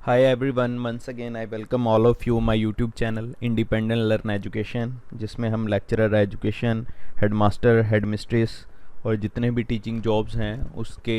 Hi everyone, once again I welcome all of you my YouTube channel Independent Learn Education, जिसमें हम lecturer education, headmaster, headmistress और जितने भी teaching jobs हैं उसके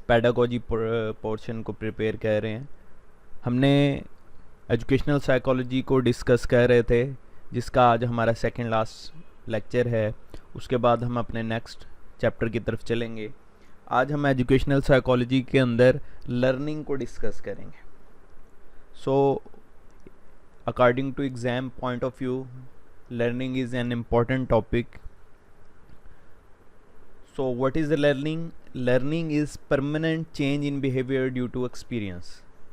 पैडागोजी पोर्शन को प्रिपेयर कर रहे हैं। हमने एजुकेशनल साइकोलॉजी को डिस्कस कर रहे थे, जिसका आज हमारा सेकंड लास्ट लेक्चर है। उसके बाद हम अपने नेक्स्ट चैप्टर की तरफ चलेंगे। आज हम एजुकेशनल साइकोलॉजी के अंदर लर्निंग को डिस्कस करेंगे। So, according to exam point of view, learning is an important topic. So, what is the learning? Learning is permanent change in behavior due to experience.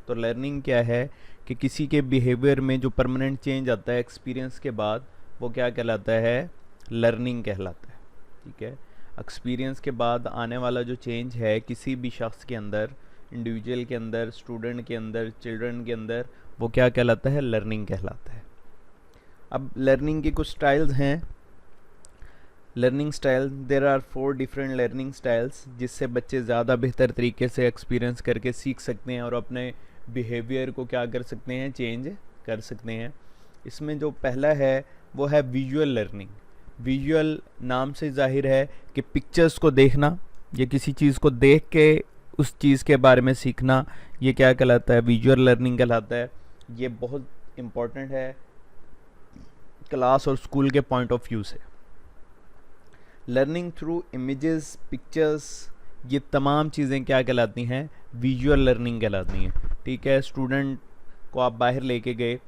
तो learning क्या है कि किसी के behavior में जो permanent change आता है experience के बाद, वो क्या कहलाता है? Learning कहलाता है। ठीक है, experience के बाद आने वाला जो change है किसी भी शख्स के अंदर, इंडिविजुअल के अंदर, स्टूडेंट के अंदर, चिल्ड्रन के अंदर, वो क्या कहलाता है? लर्निंग कहलाता है। अब लर्निंग के कुछ स्टाइल्स हैं। Learning style, there are 4 different learning styles, जिससे बच्चे ज़्यादा बेहतर तरीके से एक्सपीरियंस करके सीख सकते हैं और अपने बिहेवियर को क्या कर सकते हैं? चेंज कर सकते हैं। इसमें जो पहला है वो है विजुअल लर्निंग। विजुअल नाम से जाहिर है कि पिक्चर्स को देखना, या किसी चीज़ को देख के उस चीज़ के बारे में सीखना, ये क्या कहलाता है? विजुअल लर्निंग कहलाता है। ये बहुत इम्पोर्टेंट है क्लास और स्कूल के पॉइंट ऑफ व्यू से। लर्निंग थ्रू इमेजेस, पिक्चर्स, ये तमाम चीज़ें क्या कहलाती हैं? विजुअल लर्निंग कहलाती हैं। ठीक है, स्टूडेंट को आप बाहर लेके गए,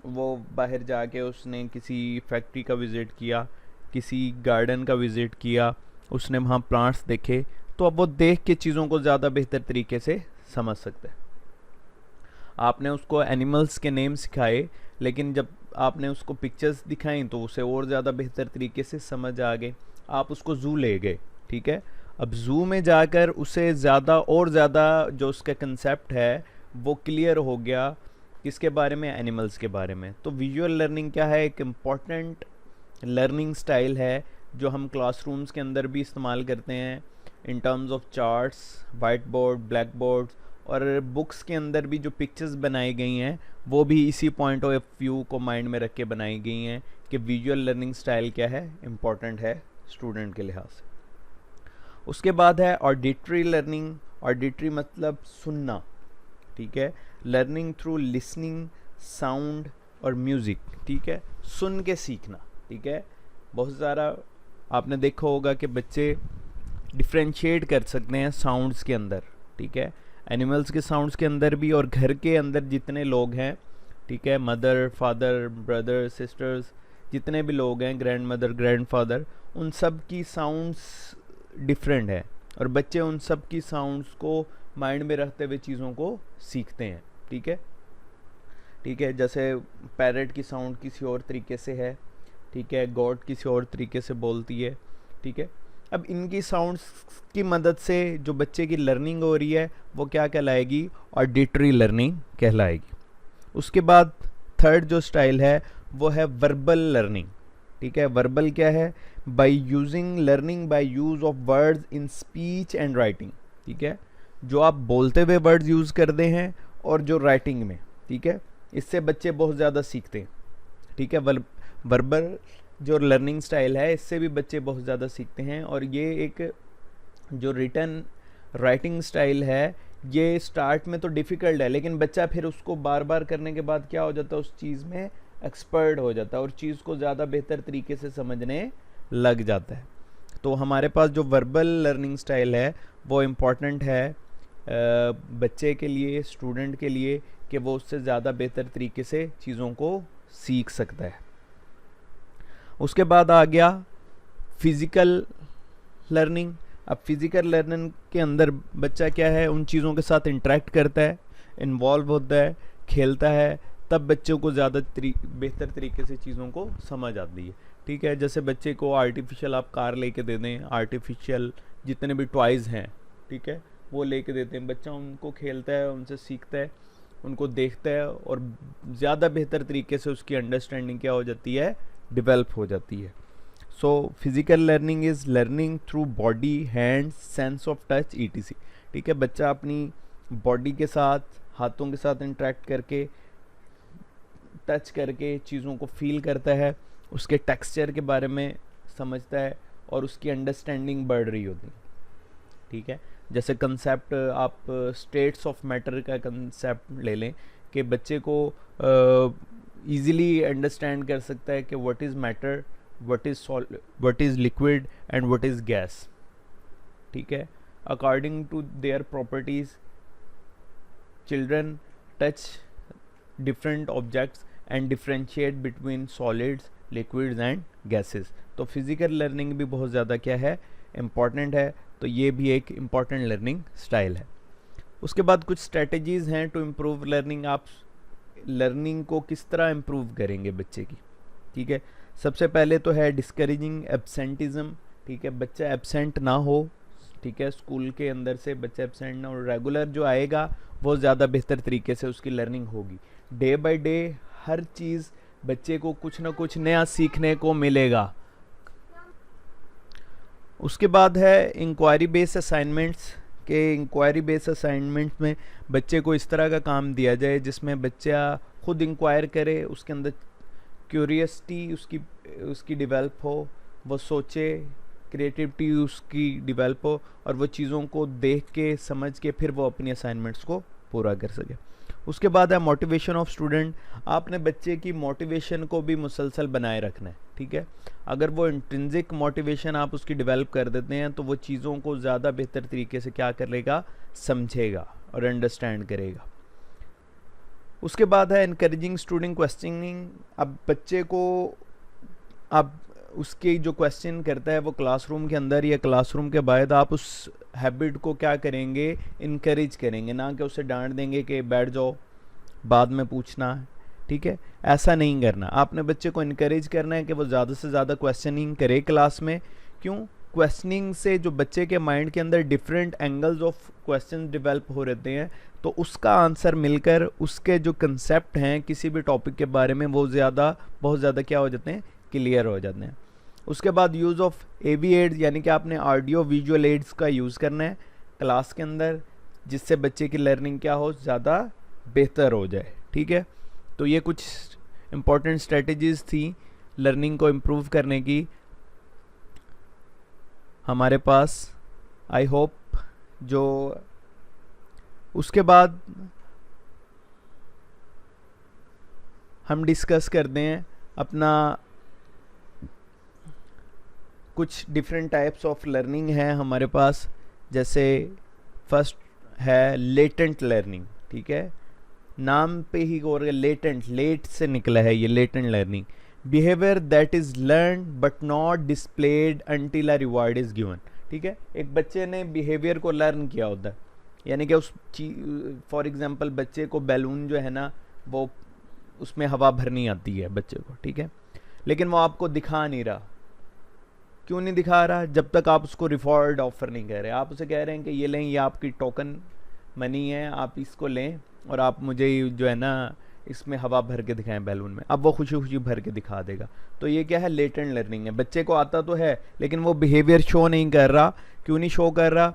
वो बाहर जाके उसने किसी फैक्ट्री का विज़िट किया, किसी गार्डन का विज़िट किया, उसने वहाँ प्लांट्स देखे, तो अब वो देख के चीज़ों को ज़्यादा बेहतर तरीके से समझ सकते हैं। आपने उसको एनिमल्स के नेम सिखाए, लेकिन जब आपने उसको पिक्चर्स दिखाई तो उसे और ज़्यादा बेहतर तरीके से समझ आ गए। आप उसको ज़ू ले गए, ठीक है, अब ज़ू में जाकर उसे ज़्यादा और ज़्यादा जो उसका कंसेप्ट है वो क्लियर हो गया। किसके बारे में? एनिमल्स के बारे में। तो विजुअल लर्निंग क्या है? एक इम्पॉर्टेंट लर्निंग स्टाइल है जो हम क्लासरूम्स के अंदर भी इस्तेमाल करते हैं, in terms of charts, white board, black board, और बुक्स के अंदर भी जो पिक्चर्स बनाई गई हैं वो भी इसी पॉइंट ऑफ व्यू को माइंड में रख के बनाई गई हैं कि विजुअल लर्निंग स्टाइल क्या है? इम्पॉर्टेंट है स्टूडेंट के लिहाज से। उसके बाद है ऑडिटरी लर्निंग। ऑडिटरी मतलब सुनना। ठीक है, लर्निंग थ्रू लिसनिंग, साउंड और म्यूज़िक। ठीक है, सुन के सीखना। ठीक है, बहुत सारा आपने देखा होगा कि बच्चे डिफ्रेंशिएट कर सकते हैं साउंड्स के अंदर। ठीक है, एनिमल्स के साउंड्स के अंदर भी, और घर के अंदर जितने लोग हैं, ठीक है, मदर, फादर, ब्रदर, सिस्टर्स, जितने भी लोग हैं, ग्रैंड मदर, ग्रैंड फादर, उन सब की साउंड्स डिफरेंट है, और बच्चे उन सब की साउंड्स को माइंड में रखते हुए चीज़ों को सीखते हैं। ठीक है, ठीक है, जैसे पैरेट की साउंड किसी और तरीके से है, ठीक है, गॉड किसी और तरीके से बोलती है। ठीक है, अब इनकी साउंड्स की मदद से जो बच्चे की लर्निंग हो रही है वो क्या कहलाएगी? ऑडिटरी लर्निंग कहलाएगी। उसके बाद थर्ड जो स्टाइल है वो है वर्बल लर्निंग। ठीक है, वर्बल क्या है? By using learning by use of words in speech and writing. ठीक है, जो आप बोलते हुए वर्ड्स यूज़ करते हैं और जो राइटिंग में। ठीक है, इससे बच्चे बहुत ज़्यादा सीखते हैं। ठीक है, वर्बल जो लर्निंग स्टाइल है इससे भी बच्चे बहुत ज़्यादा सीखते हैं। और ये एक जो रिटन राइटिंग स्टाइल है ये स्टार्ट में तो डिफ़िकल्ट है, लेकिन बच्चा फिर उसको बार बार करने के बाद क्या हो जाता है? उस चीज़ में एक्सपर्ट हो जाता है और चीज़ को ज़्यादा बेहतर तरीके से समझने लग जाता है। तो हमारे पास जो वर्बल लर्निंग स्टाइल है वो इम्पॉर्टेंट है बच्चे के लिए, स्टूडेंट के लिए, कि वो उससे ज़्यादा बेहतर तरीके से चीज़ों को सीख सकता है। उसके बाद आ गया फिज़िकल लर्निंग। अब फिज़िकल लर्निंग के अंदर बच्चा क्या है? उन चीज़ों के साथ इंटरेक्ट करता है, इन्वॉल्व होता है, खेलता है, तब बच्चों को ज़्यादा बेहतर तरीके से चीज़ों को समझ आती है। ठीक है, जैसे बच्चे को आर्टिफिशियल आप कार लेके दे दें, आर्टिफिशियल जितने भी टॉयज़ हैं, ठीक है, वो लेके देते हैं, बच्चा उनको खेलता है, उनसे सीखता है, उनको देखता है, और ज़्यादा बेहतर तरीके से उसकी अंडरस्टैंडिंग क्या हो जाती है? डेवलप हो जाती है। So physical learning is learning through body, hands, sense of touch, etc. ठीक है, बच्चा अपनी बॉडी के साथ, हाथों के साथ इंटरेक्ट करके, टच करके चीज़ों को फील करता है, उसके टेक्सचर के बारे में समझता है और उसकी अंडरस्टैंडिंग बढ़ रही होती है। ठीक है, जैसे कंसेप्ट आप स्टेट्स ऑफ मैटर का कंसेप्ट ले लें कि बच्चे को ईज़िली अंडरस्टैंड कर सकता है कि what is matter, what is liquid and what is gas. ठीक है, according to their properties children touch different objects and differentiate between solids, liquids and gases। तो फिजिकल लर्निंग भी बहुत ज़्यादा क्या है, इम्पॉर्टेंट है। तो ये भी एक इम्पॉर्टेंट लर्निंग स्टाइल है। उसके बाद कुछ स्ट्रेटजीज़ हैं टू इम्प्रूव लर्निंग। आप लर्निंग को किस तरह इम्प्रूव करेंगे बच्चे की। ठीक है, सबसे पहले तो है डिस्करेजिंग एब्सेंटिज्म। ठीक है, बच्चा एब्सेंट ना हो। ठीक है, स्कूल के अंदर से बच्चा एब्सेंट ना हो, रेगुलर जो आएगा वो ज़्यादा बेहतर तरीके से उसकी लर्निंग होगी। डे बाय डे हर चीज़ बच्चे को कुछ ना कुछ नया सीखने को मिलेगा। उसके बाद है इंक्वायरी बेस्ड असाइनमेंट्स के। इंक्वायरी बेस्ड असाइनमेंट्स में बच्चे को इस तरह का काम दिया जाए जिसमें बच्चा खुद इंक्वायर करे, उसके अंदर क्यूरियसिटी उसकी डेवलप हो, वो सोचे, क्रिएटिविटी उसकी डेवलप हो और वो चीज़ों को देख के समझ के फिर वो अपनी असाइनमेंट्स को पूरा कर सके। उसके बाद है मोटिवेशन ऑफ स्टूडेंट। आपने बच्चे की मोटिवेशन को भी मुसलसल बनाए रखना है। ठीक है, अगर वो इंट्रिंसिक मोटिवेशन आप उसकी डेवलप कर देते हैं तो वो चीज़ों को ज़्यादा बेहतर तरीके से क्या करेगा, समझेगा और अंडरस्टैंड करेगा। उसके बाद है इनकरेजिंग स्टूडेंट क्वेश्चनिंग। अब बच्चे को आप उसके जो क्वेश्चन करता है वो क्लासरूम के अंदर या क्लासरूम के बाहर आप उस हैबिट को क्या करेंगे, इनकरेज करेंगे, ना कि उसे डांट देंगे कि बैठ जाओ बाद में पूछना है। ठीक है, ऐसा नहीं करना। आपने बच्चे को इनकरेज करना है कि वो ज़्यादा से ज़्यादा क्वेश्चनिंग करे क्लास में। क्यों? क्वेश्चनिंग से जो बच्चे के माइंड के अंदर different angles of question develop हो रहते हैं तो उसका आंसर मिलकर उसके जो कंसेप्ट हैं किसी भी टॉपिक के बारे में वो बहुत ज़्यादा क्या हो जाते हैं, क्लियर हो जाते हैं। उसके बाद यूज़ ऑफ AV एड्स, यानी कि आपने ऑडियो विजुअल एड्स का यूज़ करना है क्लास के अंदर जिससे बच्चे की लर्निंग क्या हो, ज़्यादा बेहतर हो जाए। ठीक है, तो ये कुछ इम्पॉर्टेंट स्ट्रेटजीज़ थी लर्निंग को इम्प्रूव करने की हमारे पास, आई होप। जो उसके बाद हम डिस्कस करते हैं अपना कुछ डिफरेंट टाइप्स ऑफ लर्निंग है हमारे पास। जैसे फर्स्ट है लेटेंट लर्निंग। ठीक है, नाम पे ही और लेटेंट, लेट से निकला है ये latent learning. Behaviour that is learn but not displayed until a reward is given. ठीक है, एक बच्चे ने बिहेवियर को लर्न किया होता है, यानी कि उस फॉर एग्जांपल बच्चे को बैलून जो है ना वो उसमें हवा भरनी आती है बच्चे को। ठीक है, लेकिन वो आपको दिखा नहीं रहा। क्यों नहीं दिखा रहा? जब तक आप उसको रिवॉर्ड ऑफर नहीं कर रहे। आप उसे कह रहे हैं कि ये लें, ये आपकी टोकन मनी है, आप इसको लें और आप मुझे जो है ना इसमें हवा भर के दिखाएं बैलून में। अब वो खुशी खुशी भर के दिखा देगा। तो ये क्या है, लेटेंट लर्निंग है। बच्चे को आता तो है लेकिन वो बिहेवियर शो नहीं कर रहा। क्यों नहीं शो कर रहा?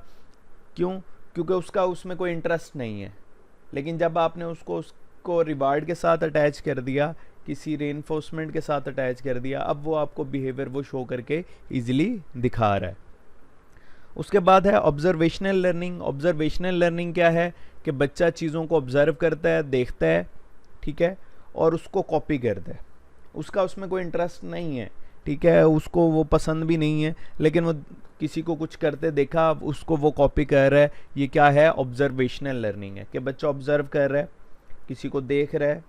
क्यों? क्योंकि उसका उसमें कोई इंटरेस्ट नहीं है। लेकिन जब आपने उसको रिवार्ड के साथ अटैच कर दिया, किसी रेनफोर्समेंट के साथ अटैच कर दिया, अब वो आपको बिहेवियर वो शो करके इजीली दिखा रहा है। उसके बाद है ऑब्जर्वेशनल लर्निंग। ऑब्जर्वेशनल लर्निंग क्या है कि बच्चा चीज़ों को ऑब्जर्व करता है, देखता है, ठीक है, और उसको कॉपी करता है। उसका उसमें कोई इंटरेस्ट नहीं है, ठीक है, उसको वो पसंद भी नहीं है, लेकिन वो किसी को कुछ करते देखा, उसको वो कॉपी कर रहा है। ये क्या है? ऑब्जर्वेशनल लर्निंग है कि बच्चा ऑब्जर्व कर रहा है, किसी को देख रहा है,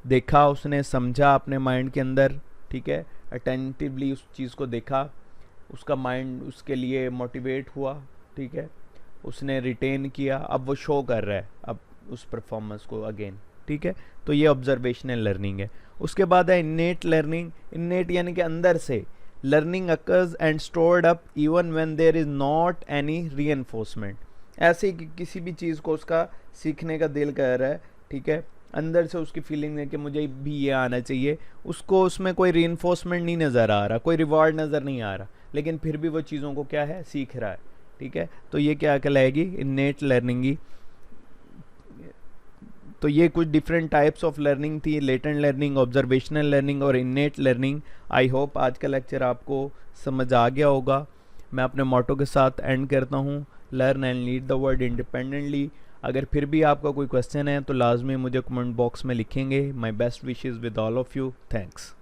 देखा उसने, समझा अपने माइंड के अंदर, ठीक है, अटेंटिवली उस चीज़ को देखा, उसका माइंड उसके लिए मोटिवेट हुआ, ठीक है, उसने रिटेन किया, अब वो शो कर रहा है अब उस परफॉर्मेंस को अगेन, ठीक है। तो ये ऑब्जर्वेशनल लर्निंग है। उसके बाद है इन्नेट लर्निंग। इन्नेट यानी कि अंदर से। Learning occurs and stored up even when there is not any reinforcement. ऐसे कि किसी भी चीज़ को उसका सीखने का दिल कर रहा है, ठीक है, अंदर से उसकी फीलिंग है कि मुझे भी ये आना चाहिए, उसको उसमें कोई रीइंफोर्समेंट नहीं नज़र आ रहा, कोई रिवॉर्ड नज़र नहीं आ रहा, लेकिन फिर भी वो चीज़ों को क्या है, सीख रहा है, ठीक है। तो ये क्या कहलाएगी? इन्नेट लर्निंग ही तो ये कुछ डिफरेंट टाइप्स ऑफ लर्निंग थी, लेटेंट लर्निंग, ऑब्जर्वेशनल लर्निंग और इन्नेट लर्निंग। आई होप आज का लेक्चर आपको समझ आ गया होगा। मैं अपने मोटो के साथ एंड करता हूँ, learn and lead the world independently. अगर फिर भी आपका कोई क्वेश्चन है तो लाजमी मुझे कमेंट बॉक्स में लिखेंगे। My best wishes with all of you. Thanks.